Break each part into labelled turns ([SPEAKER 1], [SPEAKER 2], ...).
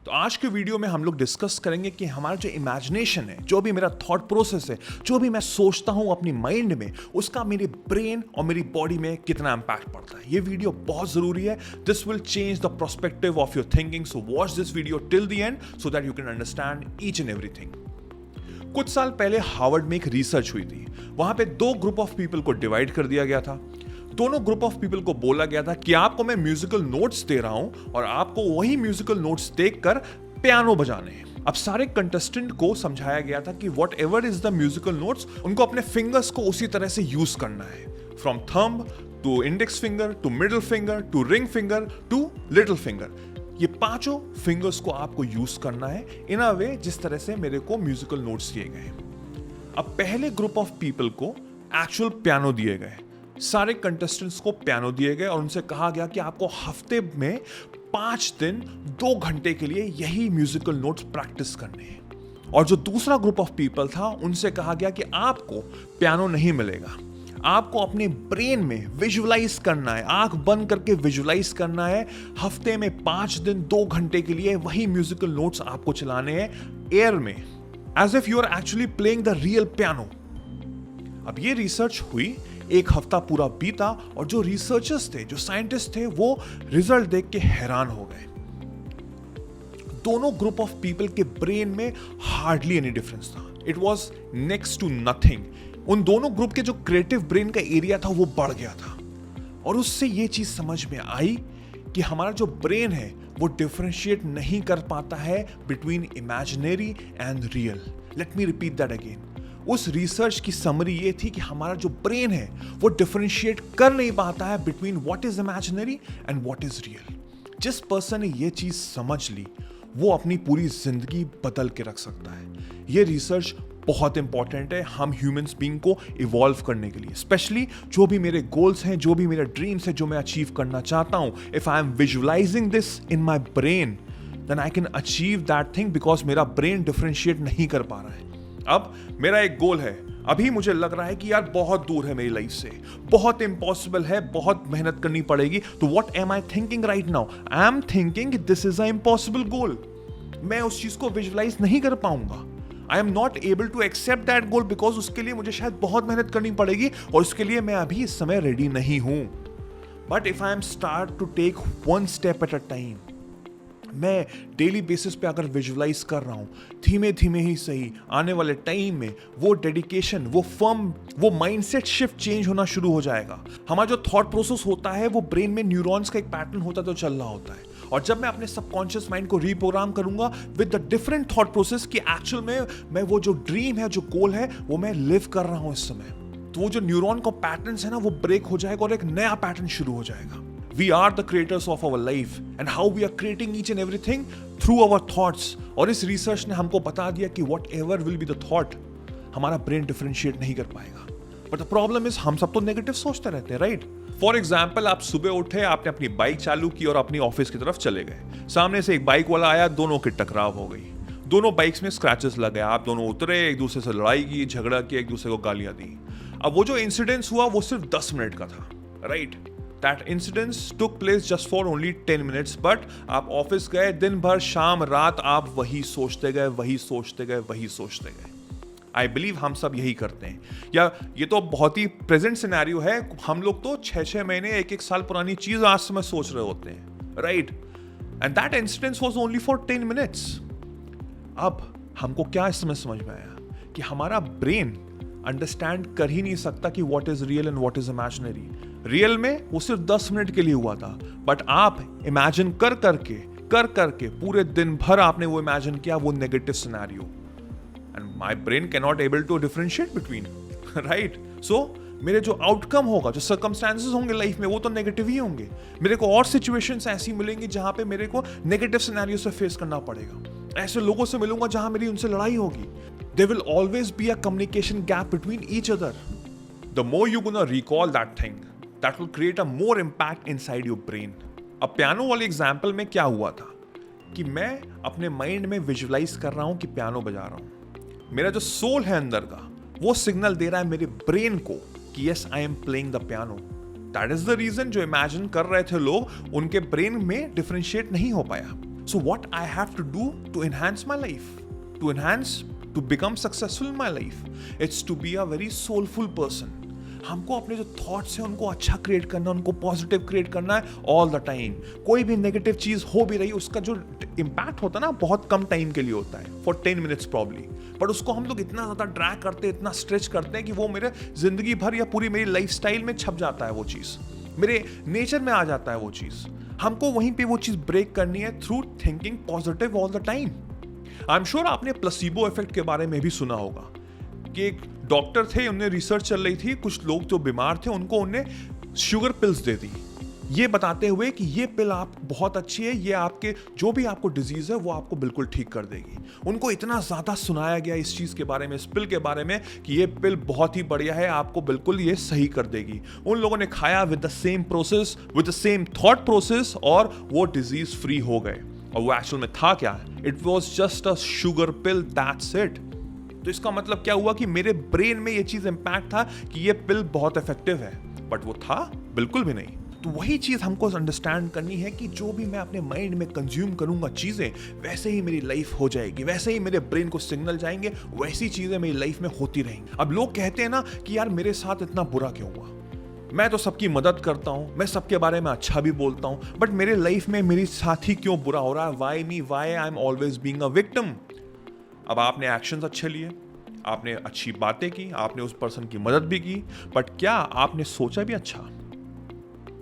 [SPEAKER 1] तो आज के वीडियो में हम लोग डिस्कस करेंगे कि हमारा जो इमेजिनेशन है, जो भी मेरा थॉट प्रोसेस है, जो भी मैं सोचता हूं अपनी माइंड में, उसका मेरे ब्रेन और मेरी बॉडी में कितना इंपैक्ट पड़ता है। ये वीडियो बहुत जरूरी है। This will change the perspective of your thinking, so watch this video till the and so that you can understand each and everything. कुछ साल पहले हार्वर्ड में एक रिसर्च हुई थी। वहां पे दो ग्रुप ऑफ पीपल को डिवाइड कर दिया गया था। दोनों ग्रुप ऑफ पीपल को बोला गया था कि आपको मैं म्यूजिकल नोट्स दे रहा हूं और आपको वही म्यूजिकल नोट्स देखकर पियानो बजाने हैं। अब सारे कंटेस्टेंट को समझाया गया था कि what ever is the musical notes, उनको अपने फिंगर्स को उसी तरह से यूज करना है, from thumb to index finger to middle finger to ring finger to little finger. ये पांचों फिंगर्स को आपको यूज करना है इन अ वे जिस तरह से मेरे को म्यूजिकल नोट्स दिए गए। अब पहले ग्रुप ऑफ पीपल को एक्चुअल पियानो दिए गए। सारे कंटेस्टेंट्स को पियानो दिए गए और उनसे कहा गया कि आपको हफ्ते में 5 दिन 2 घंटे के लिए यही म्यूजिकल नोट्स प्रैक्टिस करने हैं। और जो दूसरा ग्रुप ऑफ पीपल था, उनसे कहा गया कि आपको पियानो नहीं मिलेगा, आपको अपने ब्रेन में विजुअलाइज करना है, आंख बंद करके विजुअलाइज करना है। हफ्ते में 5 दिन 2 घंटे के लिए वही म्यूजिकल नोट्स आपको चलाने हैं एयर में, as if you are actually playing the real piano. अब ये रिसर्च हुई, एक हफ्ता पूरा बीता और जो रिसर्चर्स थे, जो साइंटिस्ट थे, वो रिजल्ट देख के हैरान हो गए। दोनों ग्रुप ऑफ पीपल के ब्रेन में हार्डली एनी डिफरेंस था। It was next to nothing. उन दोनों ग्रुप के जो क्रिएटिव ब्रेन का एरिया था वो बढ़ गया था। और उससे ये चीज समझ में आई कि हमारा जो ब्रेन है वो डिफरेंशिएट नहीं कर पाता है between imaginary and real. Let me repeat that again. उस रिसर्च की समरी ये थी कि हमारा जो ब्रेन है वो डिफरेंशिएट कर नहीं पाता है between what is imaginary and what is real. जिस पर्सन ने ये चीज समझ ली वो अपनी पूरी जिंदगी बदल के रख सकता है। ये रिसर्च बहुत इंपॉर्टेंट है हम ह्यूमंस बीइंग को इवॉल्व करने के लिए, स्पेशली जो भी मेरे गोल्स हैं, जो भी मेरे ड्रीम्स हैं, जो मैं अचीव करना चाहता हूं। If I am visualizing this in my brain then I can achieve that thing, because मेरा ब्रेन डिफरेंशिएट नहीं कर पा रहा है। अब मेरा एक गोल है, अभी मुझे लग रहा है कि यार बहुत दूर है मेरी लाइफ से, बहुत इम्पॉसिबल है, बहुत मेहनत करनी पड़ेगी। तो what am I thinking right now? I am thinking this is a impossible goal. मैं उस चीज को विजुअलाइज नहीं कर पाऊंगा। I am not able to accept that goal because उसके लिए मुझे शायद बहुत मेहनत करनी पड़ेगी और उसके लिए मैं अभी इस समय रेडी नहीं हूं। But if I am start to take 1 step at a time, मैं डेली बेसिस पे अगर विजुअलाइज कर रहा हूं, धीमे धीमे ही सही, आने वाले टाइम में वो डेडिकेशन, वो फर्म, वो माइंडसेट शिफ्ट चेंज होना शुरू हो जाएगा। हमारा जो थॉट प्रोसेस होता है वो ब्रेन में न्यूरॉन्स का एक पैटर्न होता है तो चल रहा होता है। और जब मैं अपने सबकॉन्शियस माइंड को रीप्रोग्राम करूंगा with the different thought process कि एक्चुअल में मैं वो जो ड्रीम है, जो गोल है, वो मैं लिव कर रहा हूं इस समय, तो वो जो न्यूरॉन का पैटर्न है ना, वो ब्रेक हो जाएगा और एक नया पैटर्न शुरू हो जाएगा। We are the creators of our life and how we are creating each and everything through our thoughts. और इस रिसर्च ने हमको बता दिया कि whatever will be the thought, हमारा ब्रेन डिफरेंशिएट नहीं कर पाएगा। But the problem is हम सब तो नेगेटिव सोचते रहते हैं, राइट? फॉर एग्जाम्पल, आप सुबह उठे, आपने अपनी बाइक चालू की और अपनी ऑफिस की तरफ चले गए। सामने से एक बाइक वाला आया, दोनों की टकराव हो गई, दोनों बाइक्स में स्क्रैचेस लग गए। आप दोनों उतरे, एक दूसरे से लड़ाई की, झगड़ा किया, एक दूसरे को गालियां दी। अब वो जो इंसिडेंस हुआ वो सिर्फ 10 मिनट का था, right? That incident took place just for only 10 minutes, but आप ऑफिस गए, दिन भर, शाम, रात आप वही सोचते गए, वही सोचते गए, वही सोचते गए। आई बिलीव हम सब यही करते हैं। या ये तो बहुत ही प्रेजेंट सिनेरियो है, हम लोग तो 6-6 महीने, 1-1 साल पुरानी चीज आज समय सोच रहे होते हैं, right? And that incidence was only for 10 minutes. अब हमको क्या इस समय समझ में आया कि हमारा ब्रेन अंडरस्टैंड कर ही नहीं सकता कि what is real and what is imaginary. Real में वो सिर्फ 10 मिनट के लिए हुआ था, बट आप इमेजिन कर करके पूरे दिन भर आपने वो इमेजिन किया, वो negative scenario, and my brain can not able to differentiate between, right? So मेरे जो आउटकम होगा, जो सर्कमस्टेंसेस होंगे लाइफ में, वो तो नेगेटिव ही होंगे। मेरे को और सिचुएशंस ऐसी मिलेंगी जहां पे मेरे को नेगेटिव सिनेरियो से फेस करना पड़ेगा। ऐसे लोगों से मिलूंगा जहां मेरी उनसे लड़ाई होगी। There will always be a communication gap between each other. The more you're gonna recall that thing, that will create a more impact inside your brain. अब पियानो वाले एग्जाम्पल में क्या हुआ था कि मैं अपने माइंड में विजुअलाइज कर रहा हूं कि पियानो बजा रहा हूं। मेरा जो सोल है अंदर का, वो सिग्नल दे रहा है मेरे ब्रेन को कि yes I am playing the piano. That is the reason जो इमेजिन कर रहे थे लोग, उनके ब्रेन में डिफरेंशिएट नहीं हो पाया। So what I have to do to enhance my life, to become successful in my life, it's to be a very soulful person. हमको अपने जो थॉट्स हैं उनको अच्छा क्रिएट करना, उनको पॉजिटिव क्रिएट करना है ऑल द टाइम. कोई भी नेगेटिव चीज हो भी रही, उसका जो इम्पैक्ट होता है ना बहुत कम टाइम के लिए होता है, फॉर 10 मिनट्स प्रॉब्ली, बट उसको हम लोग इतना ज्यादा ड्रैग करते हैं, इतना स्ट्रेच करते हैं कि वो मेरे जिंदगी भर या पूरी मेरी लाइफ स्टाइल में छप जाता है, वो चीज मेरे नेचर में आ जाता है वो चीज. हमको वहीं पे वो चीज ब्रेक करनी है through thinking positive all the time. I am sure आपने प्लेसिबो इफेक्ट के बारे में भी सुना होगा कि एक डॉक्टर थे, उन्हें रिसर्च चल रही थी, कुछ लोग जो बीमार थे उनको उन्हें शुगर पिल्स दे दी, ये बताते हुए कि ये पिल आप बहुत अच्छी है, ये आपके जो भी आपको डिजीज है वो आपको बिल्कुल ठीक कर देगी. उनको इतना ज्यादा सुनाया गया इस चीज के बारे में, इस पिल के बारे में कि ये पिल बहुत ही बढ़िया है, आपको बिल्कुल ये सही कर देगी. उन लोगों ने खाया with the same process, with the same thought process, और वो डिजीज फ्री हो गए. और वो एक्चुअल में था क्या? It was just a sugar pill, that's it. तो इसका मतलब क्या हुआ कि मेरे ब्रेन में ये चीज इंपैक्ट था कि ये पिल बहुत इफेक्टिव है, बट वो था बिल्कुल भी नहीं. तो वही चीज हमको अंडरस्टैंड करनी है कि जो भी मैं अपने माइंड में कंज्यूम करूंगा चीजें, वैसे ही मेरी लाइफ हो जाएगी, वैसे ही मेरे ब्रेन को सिग्नल जाएंगे, वैसी चीजें मेरी लाइफ में होती रहेंगी. अब लोग कहते हैं ना कि यार मेरे साथ इतना बुरा क्यों हुआ, मैं तो सबकी मदद करता हूं, मैं सबके बारे में अच्छा भी बोलता हूं, बट मेरे लाइफ में मेरे साथ ही क्यों बुरा हो रहा है? Why me, why I am always being a victim. अब आपने एक्शंस अच्छे लिए, आपने अच्छी बातें की, आपने उस पर्सन की मदद भी की, बट क्या आपने सोचा भी अच्छा?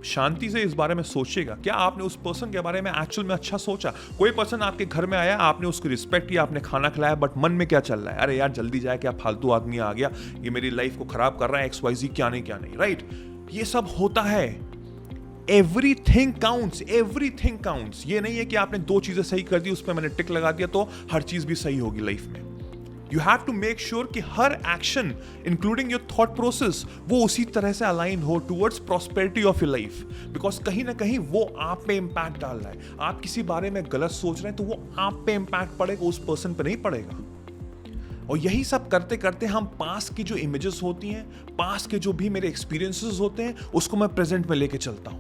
[SPEAKER 1] शांति से इस बारे में सोचिएगा, क्या आपने उस पर्सन के बारे में एक्चुअल में अच्छा सोचा? कोई पर्सन आपके घर में आया, आपने उसकी रिस्पेक्ट किया, आपने खाना खिलाया, बट मन में क्या चल रहा है? अरे यार जल्दी जाए, क्या फालतू आदमी आ गया, ये मेरी लाइफ को खराब कर रहा है, XYZ, क्या नहीं, राइट? ये सब होता है. Everything counts. ये नहीं है कि आपने 2 चीजें सही कर दी, उस पर मैंने टिक लगा दिया तो हर चीज भी सही होगी लाइफ में. You have to make sure कि हर action including your thought process वो उसी तरह से अलाइन हो towards prosperity of your life. Because कहीं ना कहीं वो आप पे इंपैक्ट डाल रहा है. आप किसी बारे में गलत सोच रहे हैं तो वो आप पे इंपैक्ट पड़ेगा, उस पर्सन पे नहीं पड़ेगा. और यही सब करते करते हम पास्ट की जो इमेजेस होती हैं, पास्ट के जो भी मेरे एक्सपीरियंसेस होते हैं, उसको मैं प्रेजेंट में लेके चलता हूं.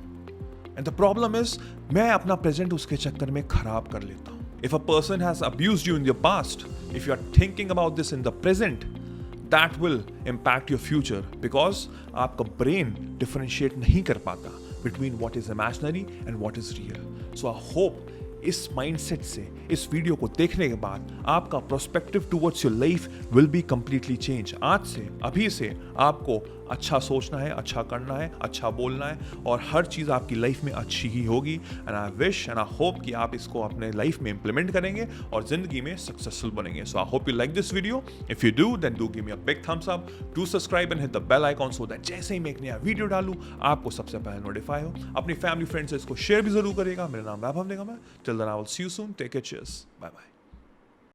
[SPEAKER 1] एंड द प्रॉब्लम इज मैं अपना प्रेजेंट उसके चक्कर में खराब कर लेता हूं. If a person has abused you in your past, if you are thinking about this in the present, that will impact your future because आपका brain differentiate नहीं कर पाता between what is imaginary and what is real. So I hope इस mindset से इस video को देखने के बाद आपका prospective towards your life will be completely change. आज से, अभी से आपको अच्छा सोचना है, अच्छा करना है, अच्छा बोलना है, और हर चीज़ आपकी लाइफ में अच्छी ही होगी. And I wish and I hope कि आप इसको अपने लाइफ में इंप्लीमेंट करेंगे और जिंदगी में सक्सेसफुल बनेंगे. So I hope you like this video. If you do then do give me a big thumbs up. Do subscribe and hit the bell icon so that जैसे ही मैं एक नया वीडियो डालूं आपको सबसे पहले नोटिफाई हो. अपनी फैमिली फ्रेंड्स से इसको शेयर भी जरूर करिएगा. मेरा नाम वैभव निगम है. Till then I will see you soon. Take care. Cheers. Bye bye.